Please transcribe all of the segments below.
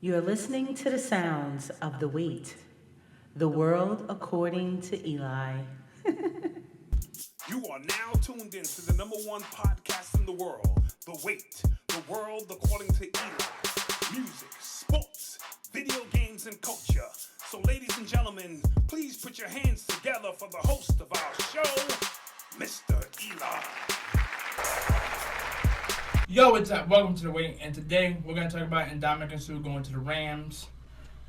You're listening to the sounds of the Wait, the world according to Eli. You are now tuned in to the number one podcast in the world, The Wait, the world according to Eli. Music, sports, video games, and culture. So ladies and gentlemen, please put your hands together for the host of our show, Mr. Eli. Yo, what's up? Welcome to The Wait, and today we're going to talk about Ndamukong Suh going to the Rams,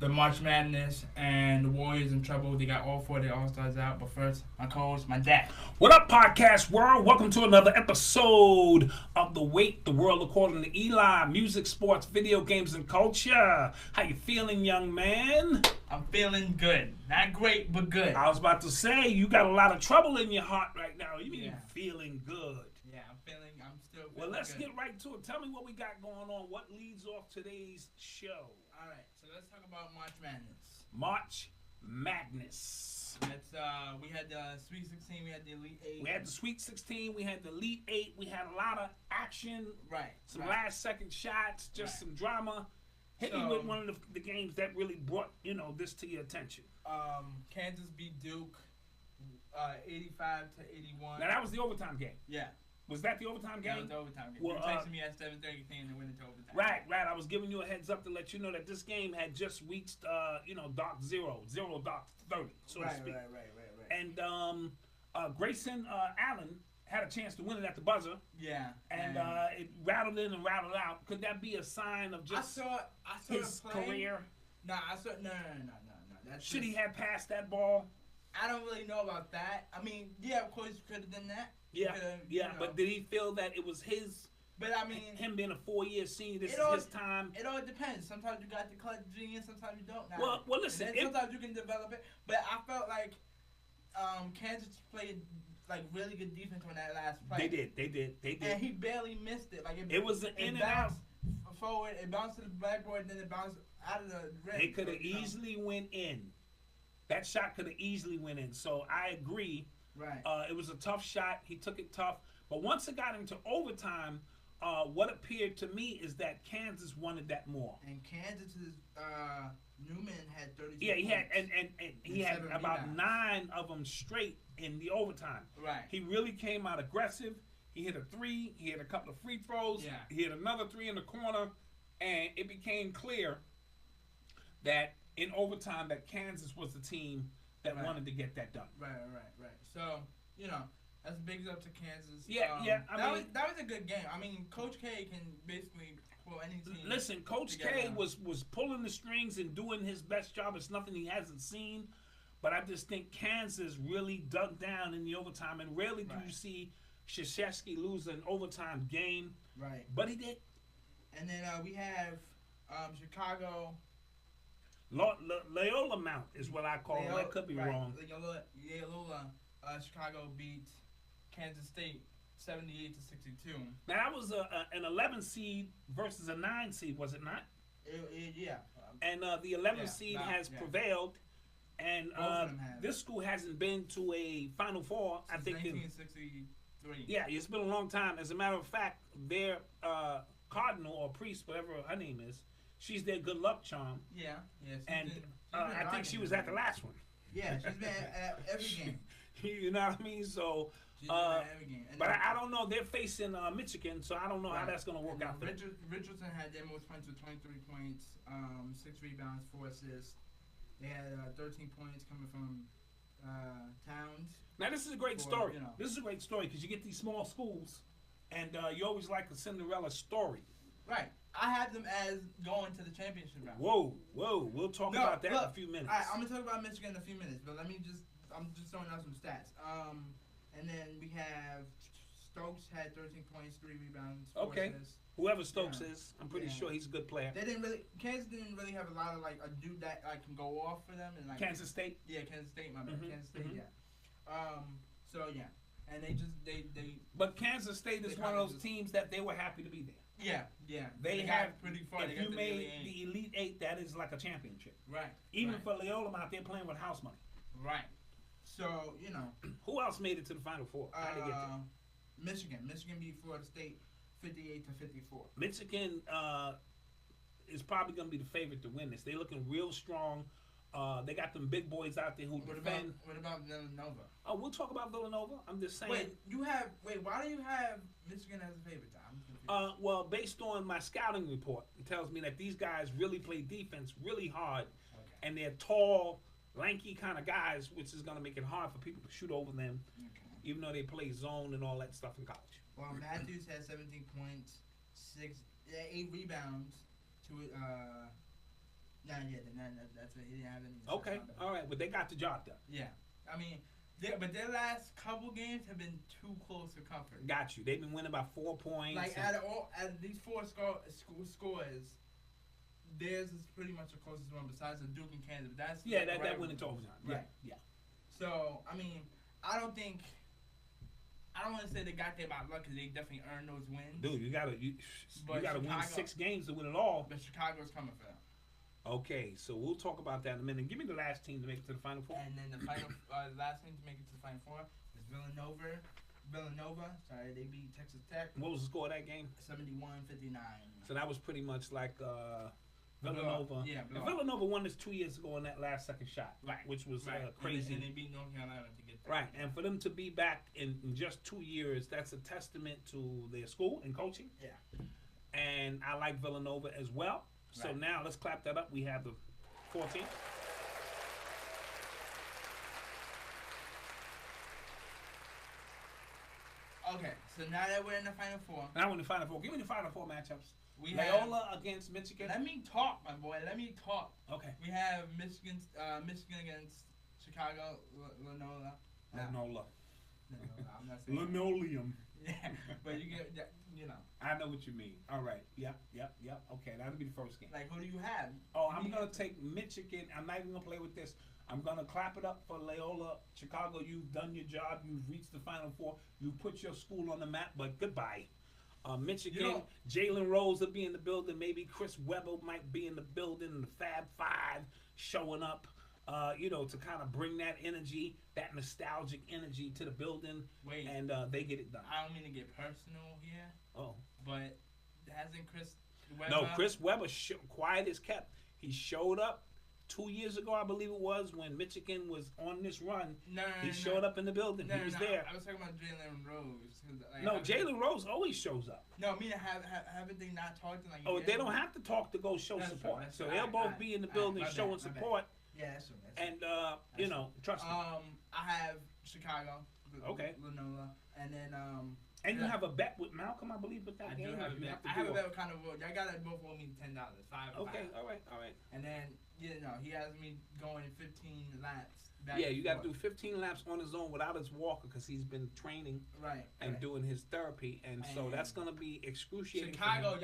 the March Madness, and the Warriors in trouble. They got all four of their All-Stars out, but first, my co-host, my dad. What up, podcast world? Welcome to another episode of The Wait, the world according to Eli. Music, sports, video games, and culture. How you feeling, young man? I'm feeling good. Not great, but good. I was about to say, you got a lot of trouble in your heart right now. You mean feeling good? Yeah, I'm still feeling Well, let's good. get right to it. Tell me what we got going on. What leads off today's show? All right, so let's talk about March Madness. March Madness. We had the Sweet 16, we had the Elite 8. We had the Sweet 16, we had the Elite 8, we had a lot of action. Right. Some last second shots, just some drama. Hit me with one of the games that really brought, this to your attention. Kansas beat Duke 85 to 81. Now that was the overtime game. Yeah. Was that the overtime game? That was the overtime game. Well, you texted me at 7:30 saying they went into overtime. Right. I was giving you a heads up to let you know that this game had just reached, dark zero, dark 30, so to speak. Right. And Grayson Allen had a chance to win it at the buzzer. Yeah. And it rattled in and rattled out. Could that be a sign of just I saw his career? No. Should he have passed that ball? I don't really know about that. I mean, yeah, of course, you could have done that. Yeah. But did he feel that it was his? But I mean, him being a 4-year senior, this is his time. It all depends. Sometimes you got the clutch genius, sometimes you don't. Well, listen. Sometimes you can develop it, but I felt like Kansas played like really good defense on that last play. They did. And he barely missed it. Like it was an in and out. Forward, it bounced to the backboard, and then it bounced out of the rim. It could have easily went in. That shot could have easily went in. So I agree. Right. It was a tough shot. He took it tough. But once it got into overtime, what appeared to me is that Kansas wanted that more. And Kansas's Newman had 32 Yeah, he points. had and he had about rebounds. 9 of them straight in the overtime. Right. He really came out aggressive. He hit a 3. He hit a couple of free throws. Yeah. He hit another 3 in the corner, and it became clear that in overtime that Kansas was the team that wanted to get that done. Right. So, that's bigs up to Kansas. Yeah. That was a good game. I mean, Coach K can basically pull any team. Listen, Coach together. K was pulling the strings and doing his best job. It's nothing he hasn't seen. But I just think Kansas really dug down in the overtime. And rarely do you see Krzyzewski lose an overtime game. Right. But he did. And then we have Chicago. Loyola Mount is what I call it. I could be wrong. Loyola, Chicago beat Kansas State 78 to 62. Now that was an 11 seed versus a 9 seed, was it not? Yeah. And the 11 seed has prevailed, and this school hasn't been to a Final Four. Since I think 1963. Yeah, it's been a long time. As a matter of fact, their cardinal or priest, whatever her name is, she's their good luck charm. Yeah. And I think she was at the last one. Yeah, she's been at every game. You know what I mean? So, She's been at every game. but I don't know. They're facing Michigan, so I don't know how that's going to work out. Richardson had their most points with 23 points, 6 rebounds, 4 assists. They had 13 points coming from Towns. Now this is a great story. This is a great story because you get these small schools, and you always like a Cinderella story. Right. I have them as going to the championship round. Whoa. We'll talk about that in a few minutes. All right, I'm gonna talk about Michigan in a few minutes, but I'm just throwing out some stats. And then we have Stokes had 13 points, 3 rebounds, 4 assists. Whoever Stokes is, I'm pretty sure he's a good player. Kansas didn't really have a lot of like a dude that can go off for them and like Kansas State. Yeah, Kansas State, my bad. Kansas State, yeah. And they. But Kansas State is one of those teams that they were happy to be there. Yeah. They have pretty far. If you made the Elite 8, that is like a championship. Right. Even for Loyola out there playing with house money. Right. So who else made it to the Final Four? How did they get there? Michigan beat Florida State 58 to 54. Michigan is probably going to be the favorite to win this. They're looking real strong. They got them big boys out there who defend. What about Villanova? Oh, we'll talk about Villanova. I'm just saying. Why do you have Michigan as a favorite? I'm confused. Well, based on my scouting report, it tells me that these guys really play defense really hard, and they're tall, lanky kind of guys, which is going to make it hard for people to shoot over them, even though they play zone and all that stuff in college. Well, Matthews has 17 points, 8 rebounds, that's what he didn't have any. Okay, all right, but they got the job done. Yeah, I mean, but their last couple games have been too close for comfort. Got you. They've been winning by 4 points. Like out of these 4 scores, theirs is pretty much the closest one besides the Duke and Kansas. That's that went into overtime. Right. Yeah. So I mean, I don't want to say they got there by luck because they definitely earned those wins. Dude, you gotta win 6 games to win it all. But Chicago's coming for them. Okay, so we'll talk about that in a minute. Give me the last team to make it to the Final Four. And then the last team to make it to the Final Four is Villanova. Sorry, they beat Texas Tech. What was the score of that game? 71-59. So that was pretty much like Villanova. Yeah, and Villanova won this 2 years ago on that last second shot, right? Which was crazy. And they beat North Carolina to get there. Right, and for them to be back in just 2 years, that's a testament to their school and coaching. Yeah. And I like Villanova as well. So now let's clap that up. We have the 14. Okay, so now that we're in the Final Four. Now we're in the Final Four. Give me the Final Four matchups. We Loyola against Michigan. Let me talk, my boy. Let me talk. Okay. We have Michigan against Chicago, Loyola. Loyola. I'm not saying Linoleum. Yeah, but you get, I know what you mean. All right. Yep. Okay, that'll be the first game. Like, who do you have? Oh, I'm going to take Michigan. I'm not even going to play with this. I'm going to clap it up for Loyola. Chicago, you've done your job. You've reached the Final Four. You put your school on the map, but goodbye. Michigan, Jalen Rose will be in the building. Maybe Chris Webber might be in the building. The Fab Five showing up. To kind of bring that energy, that nostalgic energy to the building, and they get it done. I don't mean to get personal here. Oh. But hasn't Chris Webber... No, Chris Webber, quiet as kept. He showed up 2 years ago, I believe it was, when Michigan was on this run. He showed up in the building. He was there. I was talking about Jalen Rose. Jalen Rose always shows up. No, I mean, haven't they not talked to they don't have to talk to go show support. So they'll both be in the building showing support. Yeah, that's true. And, trust me. I have Chicago. Okay. Loyola. And then, and you have a bet with Malcolm, I believe, with that game? I do have a bet. I have a bet with kind of, y'all got to both owe me $10, $5. Okay, all right. And then, he has me going 15 laps. You got to do 15 laps on his own without his walker because he's been training and doing his therapy. And so that's going to be excruciating. Chicago, if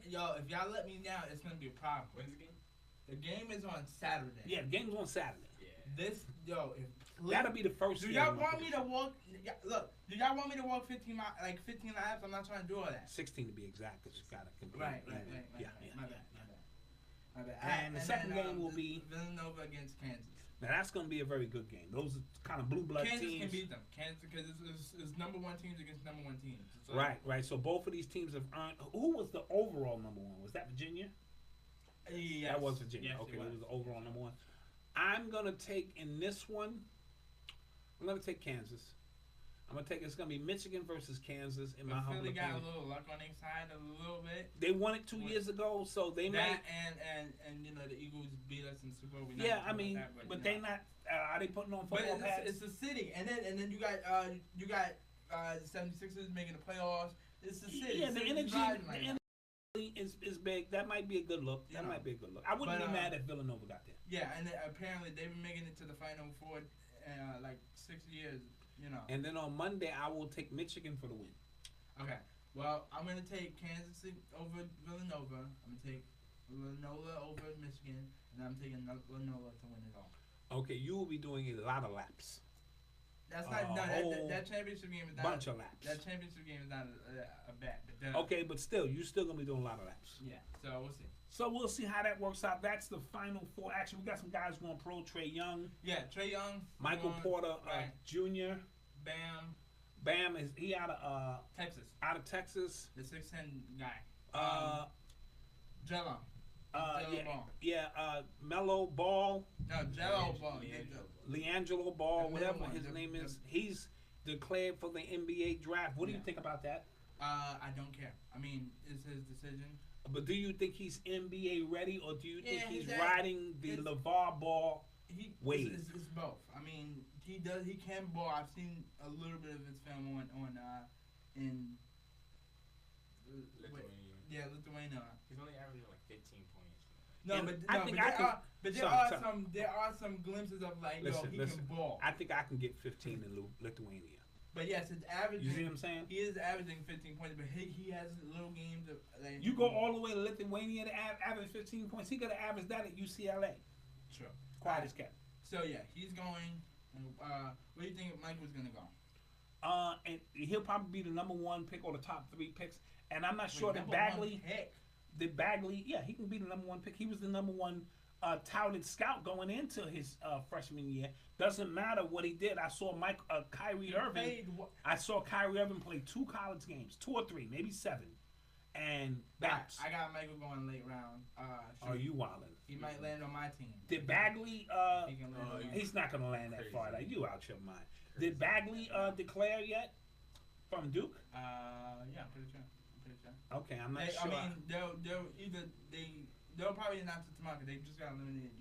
y'all let me down, it's going to be a problem. When's the game? The game is on Saturday. Yeah, the game's on Saturday. Yeah. That'll be the first. Do y'all want me to walk? Look, do y'all want me to walk 15 laps? I'm not trying to do all that. 16 to be exact, because you gotta compete. Right. Yeah. My bad. And the second game will be Villanova against Kansas. Now that's going to be a very good game. Those are kind of blue blood teams. Kansas can beat them. Kansas, because it's number 1 teams against number 1 teams. Right. So both of these teams have earned. Who was the overall number 1? Was that Virginia? Yes. That was Virginia. Yes, okay, it was the overall number 1. I'm going to take in this one. I'm going to take Kansas. It's going to be Michigan versus Kansas in my humble opinion. Philly got a little luck on their side a little bit. They won it 2 years ago, so they might. And the Eagles beat us in Super Bowl. But they not. Are they putting on football pads? It's the city, and then you got the 76ers making the playoffs. It's the city. Yeah, the energy is big. That might be a good look. I wouldn't be mad if Villanova got there. Yeah, and apparently they've been making it to the Final Four 6 years. And then on Monday, I will take Michigan for the win. Okay. Well, I'm going to take Kansas over Villanova. I'm going to take Villanova over Michigan. And I'm taking Villanova to win it all. Okay, you will be doing a lot of laps. That's not that championship game is not bunch of laps. That championship game is not a bet. But still, you're still going to be doing a lot of laps. Yeah, so we'll see. So we'll see how that works out. That's the Final Four. Actually, we got some guys going pro. Trae Young. Yeah, Trae Young. Michael Porter Jr. Bam is he out of Texas. Out of Texas. The 6'10" guy. Mellow Ball, No, Jello Ball. Leangelo Ball, The whatever middle one, his the- name the- is. He's declared for the NBA draft. What do you Yeah. think about that? I don't care. I mean, it's his decision. But do you think he's NBA ready, or do you think Yeah, he's he's riding the it's- LeVar Ball? Wave. It's both. I mean, he can ball. I've seen a little bit of his film in Lithuania. He's only averaging like 15 points. No, And but I no, think but I there can- are but there Son, are son. there are some glimpses of like Listen, he listen. can ball. I think I can get 15 in Lithuania. But yes, it's averaging. You see what I'm saying? He is averaging 15 points, but he has little games of like. You go all the way to Lithuania to average 15 points. He got to average that at UCLA. Sure. Quiet as kept. So yeah, he's going. Where do you think Mike was gonna go? And he'll probably be the number 1 pick or the top 3 picks. And I'm not sure that Number one Bagley. pick. Yeah, he can be the number 1 pick. He was the number 1 touted scout going into his freshman year. Doesn't matter what he did. I saw Kyrie Irving. I saw Kyrie Irving play 2 college games, 2 or 3, maybe 7, and bounce. I got Michael going late round. Are you wildin'? He might land on my team. Did Bagley? He can land on mine. He's not gonna land that Crazy. far. Like, you out your mind. Crazy. Did Bagley declare yet from Duke? Yeah, I'm pretty sure. Okay, I'm not I sure. mean, they'll probably announce it tomorrow. 'Cause they just got eliminated.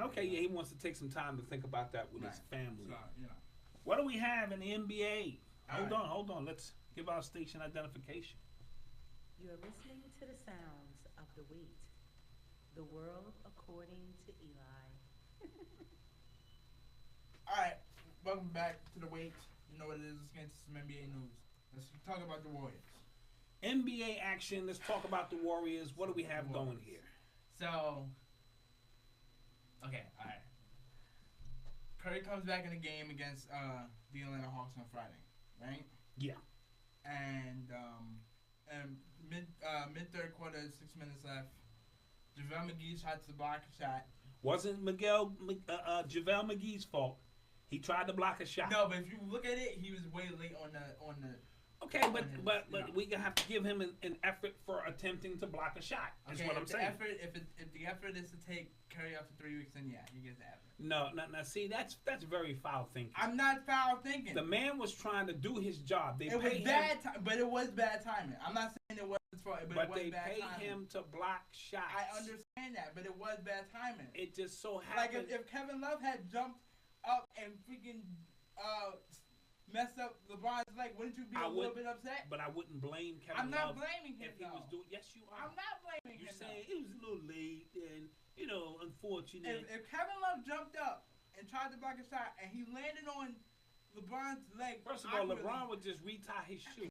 Okay, yeah, he wants to take some time to think about that with his Right. family. So, What do we have in the NBA? All right. Hold on. Let's give our station identification. You're listening to the sounds of the wait. The world according to Eli. All right, welcome back to the wait. You know what it is. Let's get into some NBA news. Let's talk about the Warriors. NBA action. Let's talk about the Warriors. What do we have going here? So, okay, all right. Curry comes back in the game against the Atlanta Hawks on Friday, right? Yeah. And mid third quarter, 6 minutes left. JaVale McGee tried to block a shot. Wasn't JaVale McGee's fault. He tried to block a shot. No, but if you look at it, he was way late on the. Okay, but we gonna have to give him an effort for attempting to block a shot. Is Okay, what I'm if the saying. effort, if the effort is to take Curry out for 3 weeks, then yeah, he gets the effort. No. See, that's very foul thinking. I'm not foul thinking. The man was trying to do his job. They It was pay him, bad, but it was bad timing. I'm not saying it was his fault, but it was they bad pay timing. him to block shots. I understand that, but it was bad timing. It just so Like happened. if Kevin Love had jumped up and freaking messed up LeBron's leg, wouldn't you be I a little would- bit upset? But I wouldn't blame Kevin I'm not Love blaming him if he was though. doing. Yes, you are. I'm not blaming You're him. saying though. it was a little late and unfortunate. If Kevin Love jumped up and tried to block a shot and he landed on LeBron's leg, First of all, awkwardly- LeBron would just retie his shoe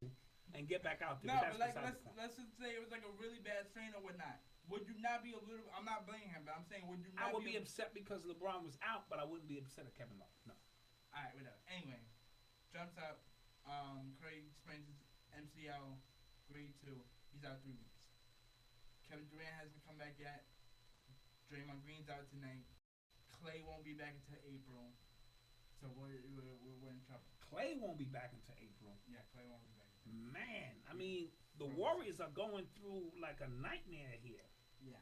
and get back out there. No, but but that's like beside the point. let's just say it was like a really bad strain or whatnot. Would you not be a little? I'm not blaming him, but I'm saying would you not I would be? be upset because LeBron was out, but I wouldn't be upset at Kevin Love. No. All right, whatever. Anyway, jumps up. Curry sprains his MCL, grade 2. He's out 3 weeks. Kevin Durant hasn't come back yet. Draymond Green's out tonight. Clay won't be back until April. So we're in trouble. Clay won't be back until April. Yeah, Clay won't be back. Man, I mean, the Warriors are going through like a nightmare here. Yeah.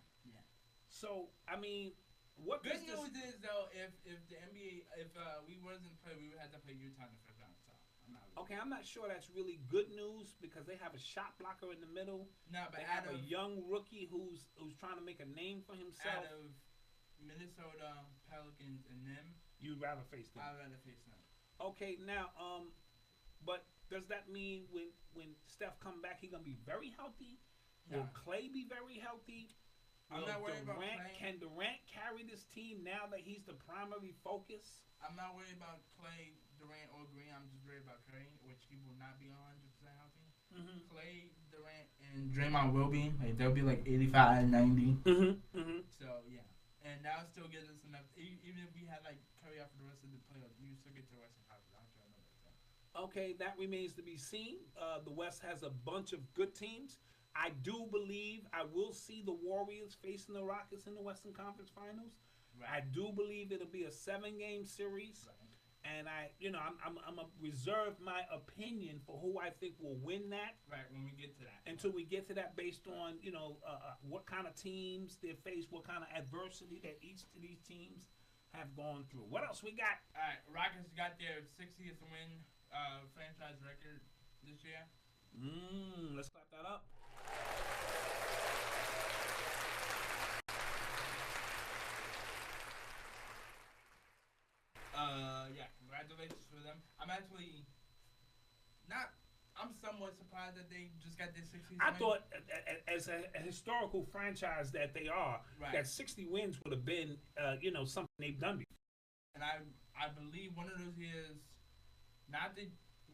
So, I mean, what Good does this... news is though, if the NBA, if we wasn't play, we would have to play Utah in the first round. So I'm not. Okay, I'm not sure that's really good news because they have a shot blocker in the middle. No, but They have out a of young rookie who's trying to make a name for himself. out of Minnesota Pelicans and them, You'd rather face them. I'd rather face them. Okay, now, but does that mean when Steph come back, he gonna be very healthy? Will No. Clay be very healthy? I'm Will not worried about Durant, Clay. Can Durant carry this team now that he's the primary focus? I'm not worried about Clay, Durant, or Green. I'm just worried about Curry, which he will not be 100% healthy. Mm-hmm. Clay, Durant, and Draymond will be. Like, they'll be like 85, 90. So, yeah. And that still gives us enough. Even if we had like Curry out for the rest of the playoffs, we would still get to the Western Conference. I don't care about that. So. Okay, that remains to be seen. The West has a bunch of good teams. I do believe I will see the Warriors facing the Rockets in the Western Conference Finals. Right. I do believe it'll be a 7-game series. Right. and I'm gonna reserve my opinion for who I think will win that Right, when we get to that. until we get to that, based on what kind of teams they face, what kind of adversity that each of these teams have gone through. What else we got? All right, Rockets got their 60th win franchise record this year. Let's clap that up. Yeah, congratulations for them. I'm actually not. I'm somewhat surprised that they just got their 60th I win. thought, as a historical franchise that they are, Right. that 60 wins would have been, something they've done before. And I believe one of those years,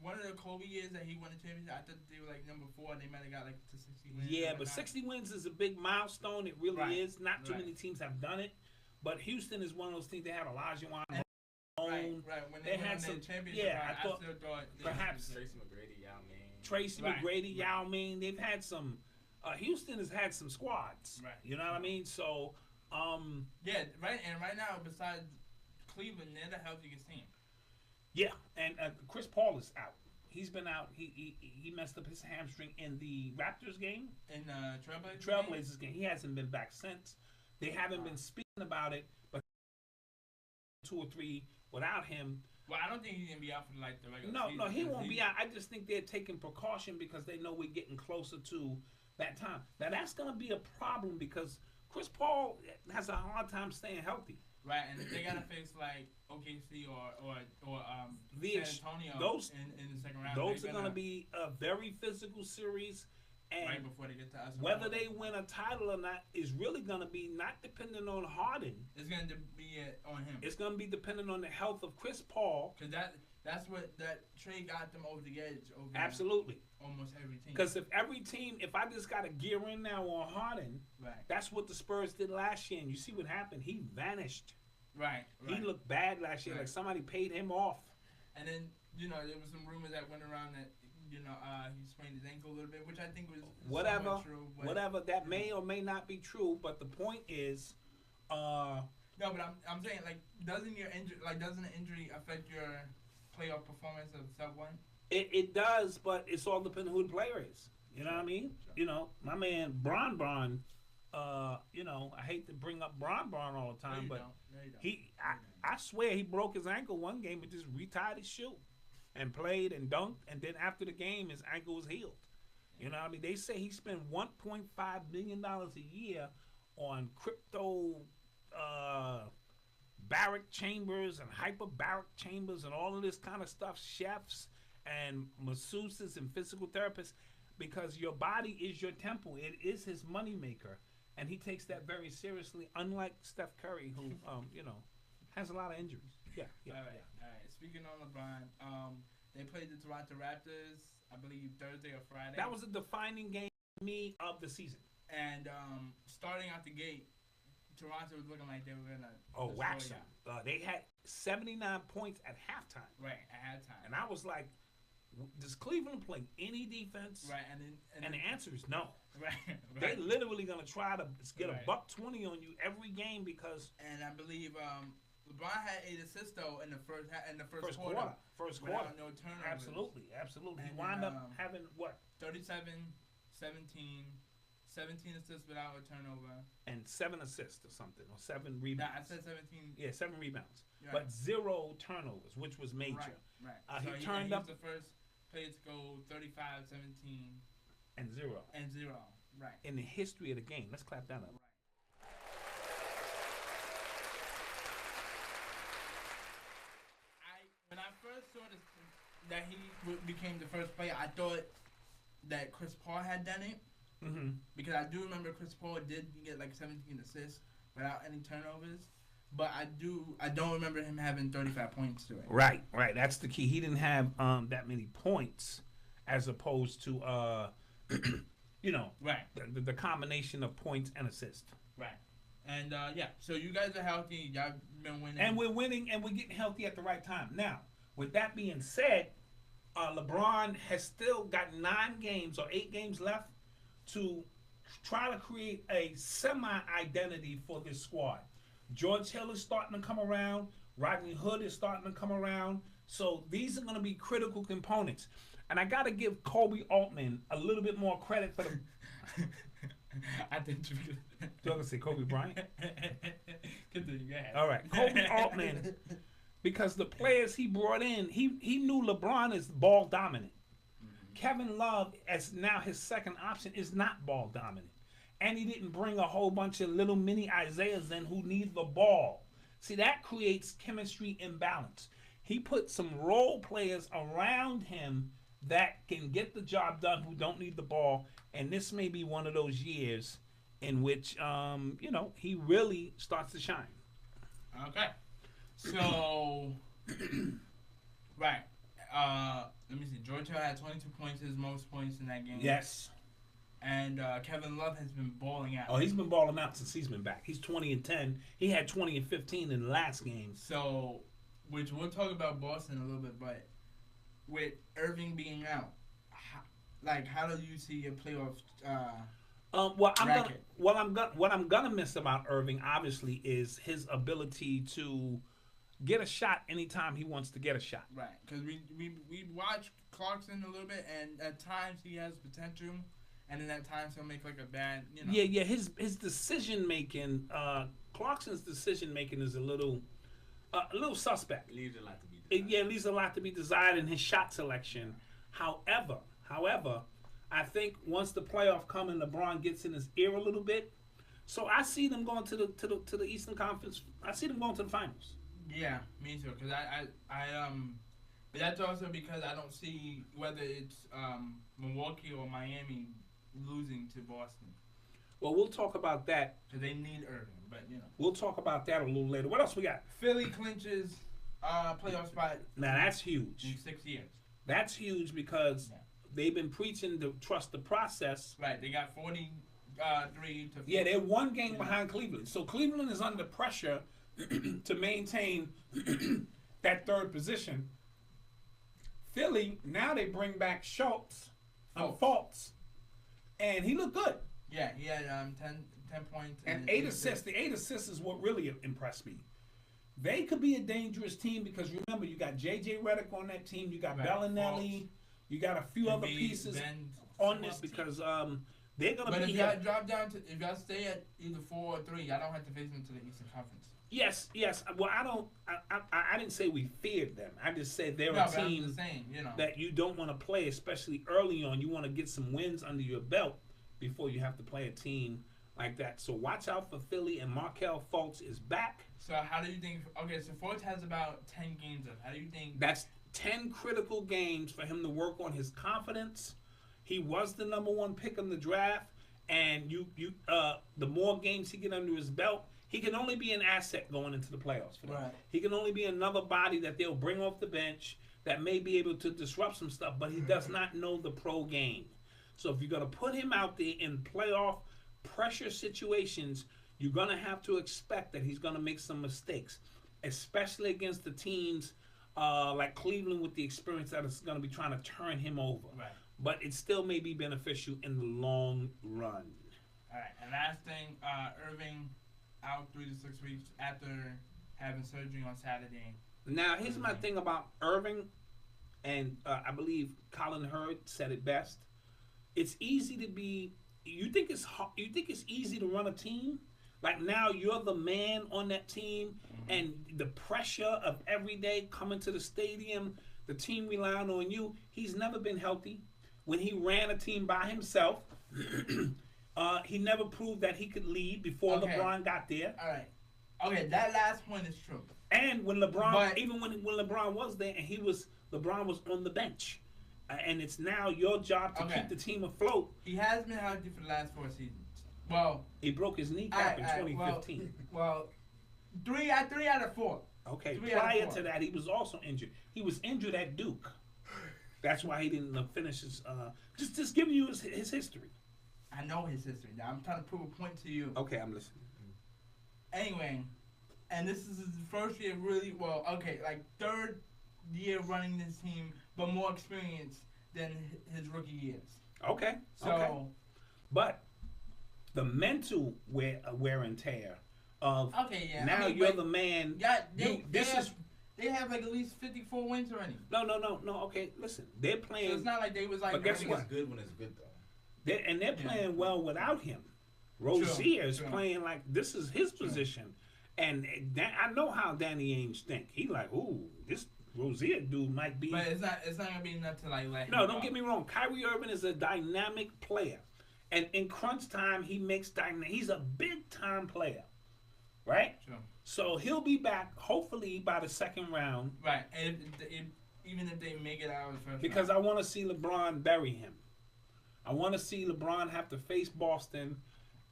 one of the Kobe years that he won the championship, I thought they were like number 4 and they might have got like to 60 wins. Yeah, but whatnot. 60 wins is a big milestone. It really Right. is. Not too Right. many teams have done it. But Houston is one of those teams. They have Olajuwon. Right. When They they went had on some- their championship, yeah, run, I thought still thought they perhaps should Tracy McGrady, Yao Ming. Tracy Right. McGrady, Yao Ming. They've had some. Houston has had some squads. Right. You know what I mean? So, Yeah, right. And right now, besides Cleveland, they're the healthiest team. yeah. And Chris Paul is out. He's been out. He messed up his hamstring in the Raptors game. In Trailblazers. Trailblazers game. He hasn't been back since. They haven't been speaking about it, but 2 or 3 without him. Well, I don't think he's gonna be out for the regular No, season. no, he because won't be out. I just think they're taking precaution because they know we're getting closer to that time. Now that's gonna be a problem because Chris Paul has a hard time staying healthy. Right, and if they gotta face like OKC or The San Antonio those- in the second round, Those they're are gonna be a very physical series, right and before they get to us. whether they win a title or not is really gonna be not dependent on Harden. it's gonna be on him. It's gonna be dependent on the health of Chris Paul. Because that's what that trade got them over the edge over Absolutely. almost every team. Because if I just got to gear in now on Harden, right, that's what the Spurs did last year. And you see what happened? He vanished. right. He looked bad last year, Right. like somebody paid him off. And then there was some rumors that went around that he sprained his ankle a little bit, which I think was Whatever, somewhat true. But, whatever. That may or may not be true, but the point is, No, but I'm saying doesn't an injury affect your playoff performance of sub 1? it does, but it's all depending who the player is. You know what I mean? Sure. My man Bron. I hate to bring up Bron all the time, but I swear he broke his ankle one game and just retied his shoe and played and dunked, and then after the game his ankle was healed. You know what I mean? They say he spent $1.5 million a year on crypto baric chambers and hyperbaric chambers and all of this kind of stuff, chefs and masseuses and physical therapists, because your body is your temple. It is his moneymaker. And he takes that very seriously, unlike Steph Curry, who, has a lot of injuries. Yeah. All right. Speaking on LeBron, they played the Toronto Raptors, I believe Thursday or Friday. That was a defining game for me of the season. And starting out the gate, Toronto was looking like they were gonna Wax destroy them. They had 79 points at halftime. Right, at halftime. And I was like, does Cleveland play any defense? Right, And the answer is no. right, They're literally going to try to get Right. a $120 on you every game because And I believe LeBron had 8 assists though in the first quarter. without no turnovers. Absolutely. He And wound then, up having what? 37, 17 assists without a turnover. And 7 assists or something, or 7 Nah, rebounds. I said 17. Yeah, 7 rebounds, Right. but 0 turnovers, which was major. Right. He So turned he up was the first player to go 35, 17, and 0 and 0. Right. in the history of the game. Let's clap that up. When I first saw that he became the first player, I thought that Chris Paul had done it. Mm-hmm. Because I do remember Chris Paul did get like 17 assists without any turnovers. But I don't remember him having 35 points to it. Right. That's the key. He didn't have that many points, as opposed to Right. the combination of points and assists. Right. And so you guys are healthy. Y'all been winning. And we're winning, and we're getting healthy at the right time. Now, with that being said, LeBron has still got 9 games or 8 games left to try to create a semi-identity for this squad. George Hill is starting to come around. Rodney Hood is starting to come around. So these are going to be critical components. And I got to give Kobe Altman a little bit more credit for the. I think you You're going to say Kobe Bryant? Continue, go ahead. All right. Kobe Altman, because the players he brought in, he knew LeBron is ball dominant. Kevin Love, as now his second option, is not ball dominant. And he didn't bring a whole bunch of little mini Isaiahs in who need the ball. See, that creates chemistry imbalance. He put some role players around him that can get the job done who don't need the ball. And this may be one of those years in which, he really starts to shine. Okay. So, right. Let me see. George Hill had 22 points, his most points in that game. Yes. And Kevin Love has been balling out. Oh, he's been balling out since he's been back. He's 20 and 10. He had 20 and 15 in the last game. So, which we'll talk about Boston a little bit, but with Irving being out, how do you see a playoff What I'm gonna bracket? miss about Irving obviously is his ability to get a shot anytime he wants to get a shot. Right, because we watch Clarkson a little bit, and at times he has potential, and then at times he'll make like a bad, Yeah. His decision making, Clarkson's decision making is a little suspect. It leaves a lot to be desired. It leaves a lot to be desired in his shot selection. However, I think once the playoff come and LeBron gets in his ear a little bit, so I see them going to the Eastern Conference. I see them going to the finals. Yeah, me too. Because but that's also because I don't see whether it's Milwaukee or Miami losing to Boston. Well, we'll talk about that. Because they need Irving, but We'll talk about that a little later. What else we got? Philly clinches playoff spot Now that's huge. in 6 years. That's huge because they've been preaching to trust the process. Right, they got 43 to 4. Yeah, they're one game behind Cleveland. So Cleveland is under pressure to maintain that third position. Philly, now they bring back Fultz, and he looked good. Yeah, he had 10 points. And 8 assists. The 8 assists is what really impressed me. They could be a dangerous team because remember, you got J.J. Redick on that team. You got Bellinelli. You got a few other pieces on this because they're going to be. But if y'all drop down if y'all stay at either 4 or 3, y'all don't have to face them to the Eastern Conference. Yes. Well, I didn't say we feared them. I just said they're a team that you don't want to play, especially early on. You want to get some wins under your belt before you have to play a team like that. So watch out for Philly, and Markelle Fultz is back. So how do you think? Okay, so Fultz has about 10 games left. How do you think? That's 10 critical games for him to work on his confidence. He was the number 1 pick in the draft, and the more games he get under his belt, he can only be an asset going into the playoffs for them. Right. He can only be another body that they'll bring off the bench that may be able to disrupt some stuff, but he does not know the pro game. So if you're going to put him out there in playoff pressure situations, you're going to have to expect that he's going to make some mistakes, especially against the teams like Cleveland with the experience that is going to be trying to turn him over. Right. But it still may be beneficial in the long run. All right, and last thing, Irving out 3 to 6 weeks after having surgery on Saturday. Now, here's my thing about Irving, and I believe Colin Hurd said it best. It's easy to be. You think it's easy to run a team? Like now you're the man on that team, and the pressure of every day coming to the stadium, the team relying on you. He's never been healthy. When he ran a team by himself, he never proved that he could lead before LeBron got there. All right. Okay, that last point is true. And when LeBron, even when LeBron was there, and LeBron was on the bench, and it's now your job to keep the team afloat. He has been healthy for the last 4 seasons. Well, he broke his kneecap in 2015. Well, 3 out of 4. Okay. Prior to that, he was also injured. He was injured at Duke. That's why he didn't finish his. Just giving you his history. I know his history. Now I'm trying to prove a point to you. Okay, I'm listening. Anyway, and this is his first year really well. Okay, like 3rd year running this team, but more experience than his rookie years. Okay. So, but the mental wear and tear of Okay, yeah. now I mean, you're but- the man. Yeah, This they have like at least 54 wins already. no. Okay, listen, they're So playing. it's not like they was like. But I guess think what? it's good when it's good though. They're Yeah. playing well without him. Rozier is True. playing like this is his position, and I know how Danny Ainge think. He like, ooh, this Rozier dude might be. But it's not gonna be enough to like let him No, go. don't get me wrong. Kyrie Irving is a dynamic player, and in crunch time, he makes he's a big time player, right? Sure. So he'll be back hopefully by the second round Right, and even if they make it out of the first because round. I want to see LeBron bury him. I want to see LeBron have to face Boston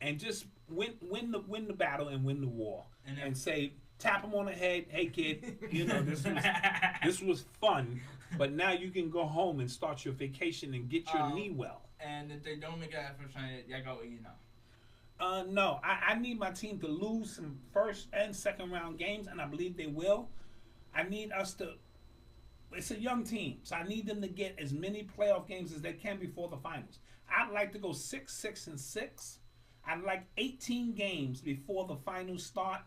and just win the battle and win the war And then- and say tap him on the head, hey kid, you know this was fun, but now you can go home and start your vacation and get your knee well. And if they don't make it out of the first round, y'all go, No, I need my team to lose some first and second round games, and I believe they will. I need us to. It's a young team, so I need them to get as many playoff games as they can before the finals. I'd like to go 6-6-6. I'd like 18 games before the finals start,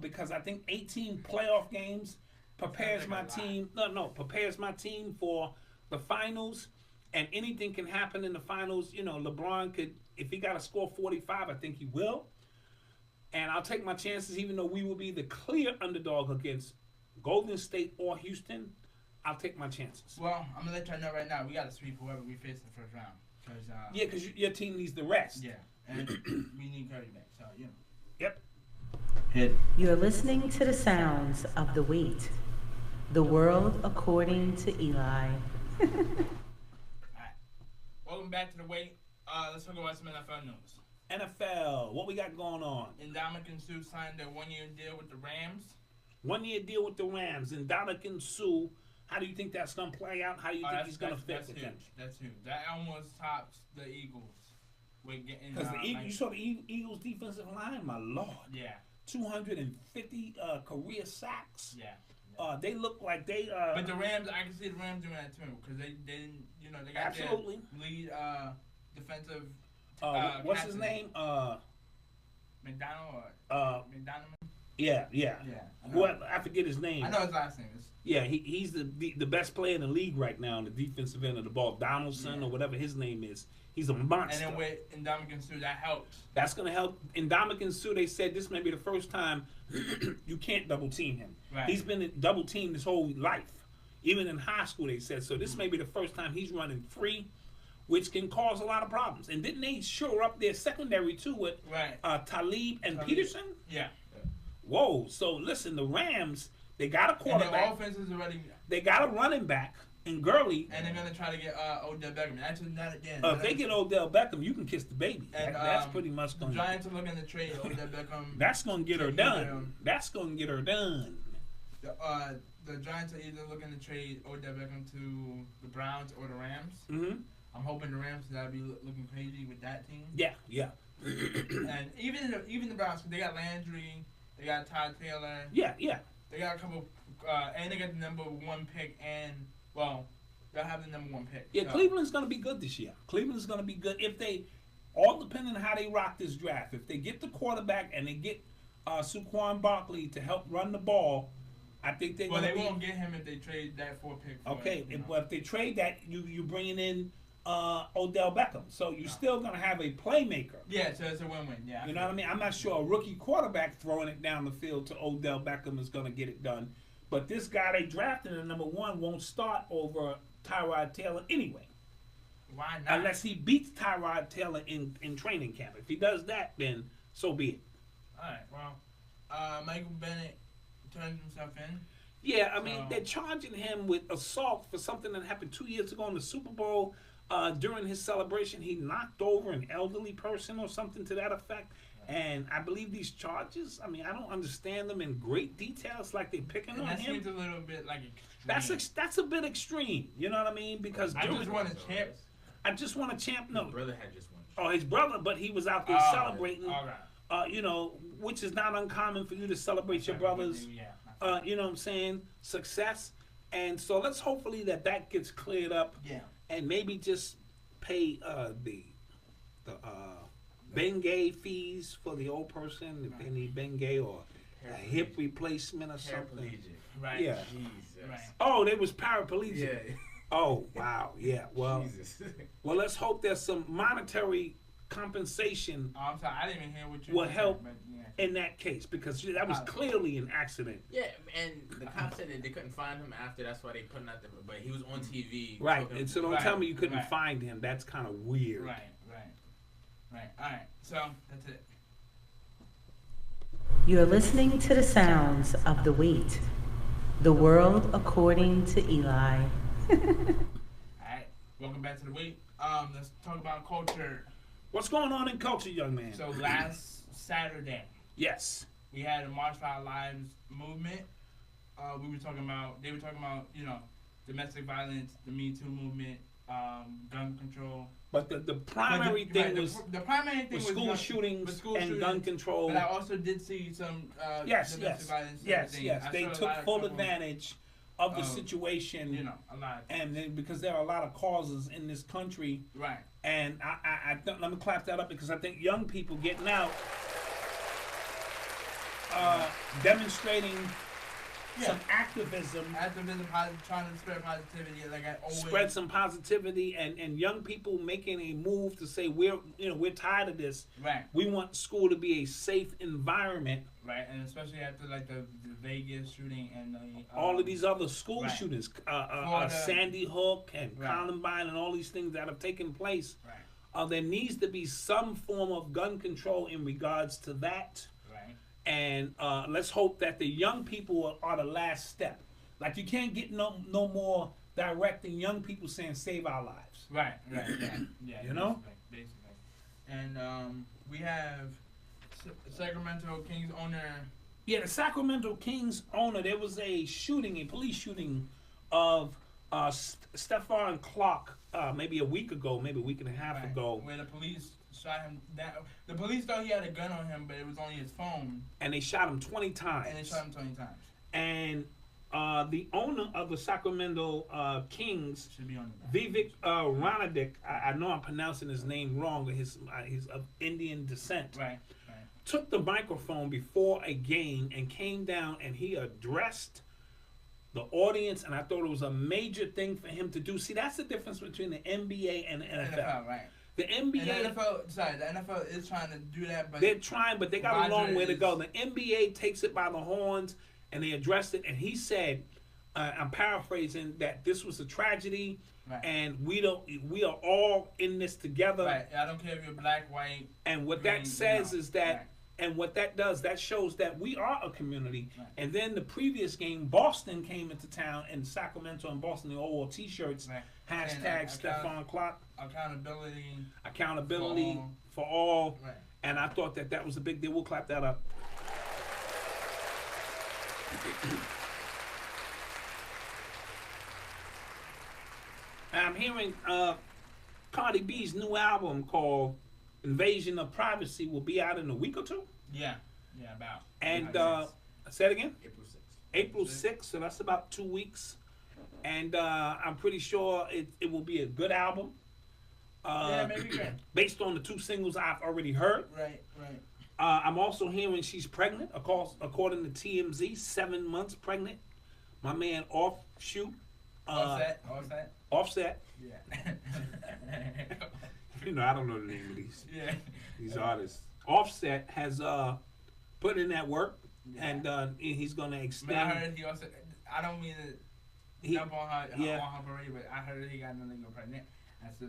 because I think 18 playoff games prepares my team. Prepares my team for the finals, and anything can happen in the finals. You know, LeBron could, if he got to score 45, I think he will. And I'll take my chances, even though we will be the clear underdog against Golden State or Houston. I'll take my chances. Well, I'm gonna let y'all know right now. We got to sweep whoever we face in the first round. Cause, Yeah, because your team needs the rest. Yeah, and we need Curry back. So you know. Yep. Hit. You're listening to the sounds of the wait. The world according to Eli. Alright. Welcome back to the wait. Let's talk about some NFL news. NFL, what we got going on? Ndamukong Suh signed a 1-year deal with the Rams. 1-year deal with the Rams. And Ndamukong Suh, how do you think that's going to play out? How do you think he's going to fit with huge. them? That's huge. That almost tops the Eagles. With getting Because like, you saw the Eagles defensive line, my lord. Yeah. 250 career sacks. Yeah. They look like they. But the Rams, I can see the Rams doing that too, because they didn't, they got Absolutely. their lead defensive. What's his captain, name? McDonald or McDonald? Yeah. Yeah. What? I forget his name. I know his last name. Yeah, he's the best player in the league right now on the defensive end of the ball. Donaldson or whatever his name is. He's a monster. And then with Ndamukong Suh, that helps. That's going to help. Ndamukong Suh, they said this may be the first time you can't double team him. Right. He's been double teamed his whole life. Even in high school, they said. So this may be the first time he's running free, which can cause a lot of problems. And didn't they shore up their secondary too with Talib and Peterson? Yeah. Whoa. So listen, the Rams, they got a quarterback. And their offense is already. They got a running back in Gurley. And they're gonna try to get Odell Beckham. Actually, not again. If they get Odell Beckham, you can kiss the baby. And, That's pretty much the going. Giants are looking to trade Odell Beckham. That's going to get her done. That's going to get her done. The Giants are either looking to trade Odell Beckham to the Browns or the Rams. Mm-hmm. I'm hoping the Rams that'll be looking crazy with that team. Yeah. And even the Browns, they got Landry, they got Todd Taylor. Yeah. They got a couple, and they got the number 1 pick, and they'll have the number 1 pick. Yeah, so. Cleveland's going to be good this year. Cleveland's going to be good if they, all depending on how they rock this draft. If they get the quarterback and they get Saquon Barkley to help run the ball, I think they're going to be. Well, they won't get him if they trade that 4 pick. Okay, but if they trade that, you bringing in Odell Beckham, so you're still going to have a playmaker. Yeah, so it's a win-win. Yeah, You know what I mean? I'm not sure a rookie quarterback throwing it down the field to Odell Beckham is going to get it done. But this guy they drafted at number 1 won't start over Tyrod Taylor anyway. Why not? Unless he beats Tyrod Taylor in training camp. If he does that, then so be it. All right. Well, Michael Bennett turned himself in. Yeah, I mean, they're charging him with assault for something that happened 2 years ago in the Super Bowl. During his celebration, he knocked over an elderly person or something to that effect. And I believe these charges, I mean, I don't understand them in great detail. It's like they're picking on That him. seems a little bit like extreme. That's a bit extreme. You know what I mean? Because I just want a champ. I just want a champ. No, His brother had just won. oh, his brother, but he was out there celebrating. All right. Which is not uncommon for you to celebrate your brother's. You know what I'm saying? Success. And so let's hopefully that gets cleared up. Yeah. And maybe just pay the Bengay fees for the old person if they need Bengay or a hip replacement or something. Paraplegic. Right. Yeah. Jesus. Right. Oh, they was paraplegic. Yeah. Oh, wow. Yeah. Well, Jesus. well, let's hope there's some monetary compensation Oh, I'm sorry, I didn't even hear what you will said, help but yeah. in that case because that was clearly an accident. Yeah, and the cops said that they couldn't find him after. That's why they put him out there. But he was on TV. Right. talking- And so don't Right, tell me you couldn't right. find him. That's kind of weird. Right. All right. So that's it. You're listening to the sounds of the wait. The world according to Eli. All right. Welcome back to the week. Let's talk about culture. What's going on in culture, young man? So last Saturday, Yes. we had a March for Our Lives movement. They were talking about, domestic violence, the Me Too movement, gun control. But the primary thing was the primary thing was school gun- shootings was school and shootings, gun control. But I also did see some Yes, domestic violence. yes. things. I They saw a took lot of full couple, advantage of the um, situation, a lot. and then because there are a lot of causes in this country, Right. and I let me clap that up because I think young people getting out, demonstrating some activism, Trying to spread positivity, like I always. spread some positivity, and young people making a move to say we're tired of this. Right. We want school to be a safe environment. Right, and especially after like the Vegas shooting and the All of these other school right. shootings, Florida. Sandy Hook and Right. Columbine and all these things that have taken place. Right. There needs to be some form of gun control in regards to that. Right. And let's hope that the young people are the last step. Like you can't get no more directing young people saying save our lives. Right. Yeah. You know? Basically. And we have Sacramento Kings owner. Yeah, the Sacramento Kings owner, there was a police shooting of Stefan Clark maybe a week ago, maybe a week and a half ago. Where the police shot him down. The police thought he had a gun on him, but it was only his phone. And they shot him 20 times. And they shot him 20 times. And the owner of the Sacramento Kings, Should be on the back. Vivek Ranadick, I know I'm pronouncing his name wrong, but he's of Indian descent, Right. took the microphone before a game and came down and he addressed the audience, and I thought it was a major thing for him to do. See, that's the difference between the NBA and the NFL. Right. The NBA, And the NFL is trying to do that, but they're trying, but they got a long Roger way to is- go. The NBA takes it by the horns, and they addressed it, and he said, I'm paraphrasing, that this was a tragedy, Right. and we are all in this together. Right. I don't care if you're black, white. And what green, that says you know. is that, Right. and what that does, that shows that we are a community. Right. And then the previous game, Boston came into town, and Sacramento and Boston, they all wore T-shirts, Right. hashtag And, Stephon Clark, accountability. for all. Right. And I thought that was a big deal. We'll clap that up. I'm hearing Cardi B's new album called Invasion of Privacy will be out in a week or two. Yeah. Yeah. About. And Yeah, say it again? April 6th. April 6th, so that's about 2 weeks. And I'm pretty sure it will be a good album. yeah, maybe good. Based on the 2 singles I've already heard. Right. I'm also hearing she's pregnant, according to TMZ, 7 months pregnant. My man Offshoot. Offset. Yeah. I don't know the name of Yeah. these artists. Offset has put in that work, Yeah. and he's going to But I extend. heard he also. I don't mean to He- jump on her parade, but I heard he got another girl pregnant.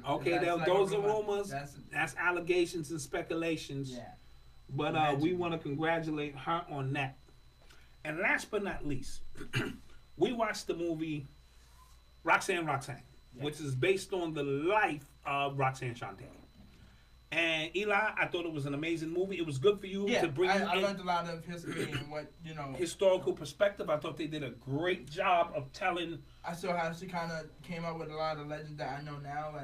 Okay, that's like those a are rumor. rumors. That's allegations and speculations. Yeah. But we Allegedly. want to congratulate her on that. And last but not least, we watched the movie Roxanne, Yeah. which is based on the life of Roxanne Shante. And Eli, I thought it was an amazing movie. It was good for you Yeah, to bring I in learned a lot of history and what historical perspective. I thought they did a great job of telling. I saw how she kind of came up with a lot of legends that I know now,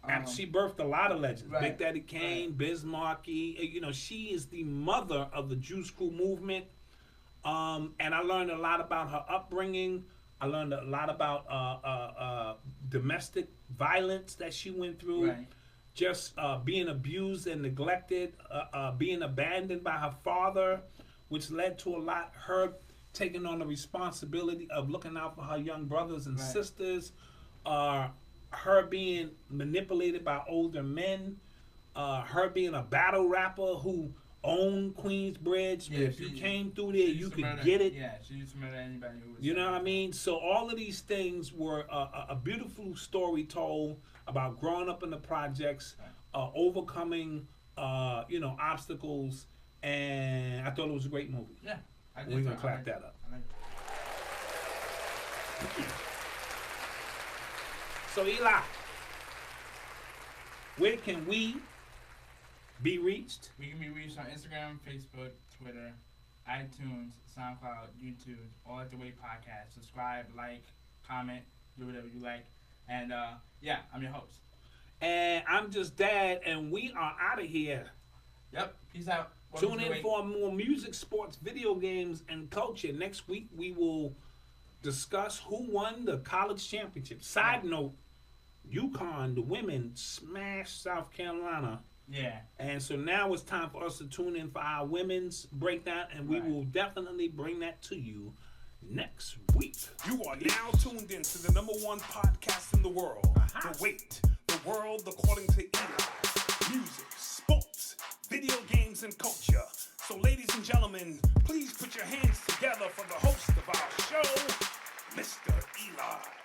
And she birthed a lot of legends. Right, Big Daddy Kane, Bismarcky. She is the mother of the Juice Crew movement. And I learned a lot about her upbringing. I learned a lot about domestic violence that she went through. Right. just being abused and neglected, being abandoned by her father, which led to a lot. Her taking on the responsibility of looking out for her young brothers and sisters. Her being manipulated by older men. Her being a battle rapper who owned Queensbridge. Yeah, if you came through there, you could get it. Yeah, she used to murder anybody who was. You know what I mean? So all of these things were a beautiful story told about growing up in the projects, overcoming, obstacles, and I thought it was a great movie. Yeah, I did. We're gonna clap that up. So Eli, where can we be reached? We can be reached on Instagram, Facebook, Twitter, iTunes, SoundCloud, YouTube, all at the WATE Podcast. Subscribe, like, comment, do whatever you like. And yeah, I'm your host. And I'm just Dad, and we are out of here. Yep. Peace out. Welcome Tune in for more music, sports, video games, and culture. Next week we will discuss who won the college championship. Side note, UConn, the women, smashed South Carolina. Yeah. And so now it's time for us to tune in for our women's breakdown, and we will definitely bring that to you next week. You are now tuned in to the #1 podcast in the world, The Wait, the world according to Eli. Music, sports, video games, and culture. So ladies and gentlemen, please put your hands together for the host of our show, Mr. Eli.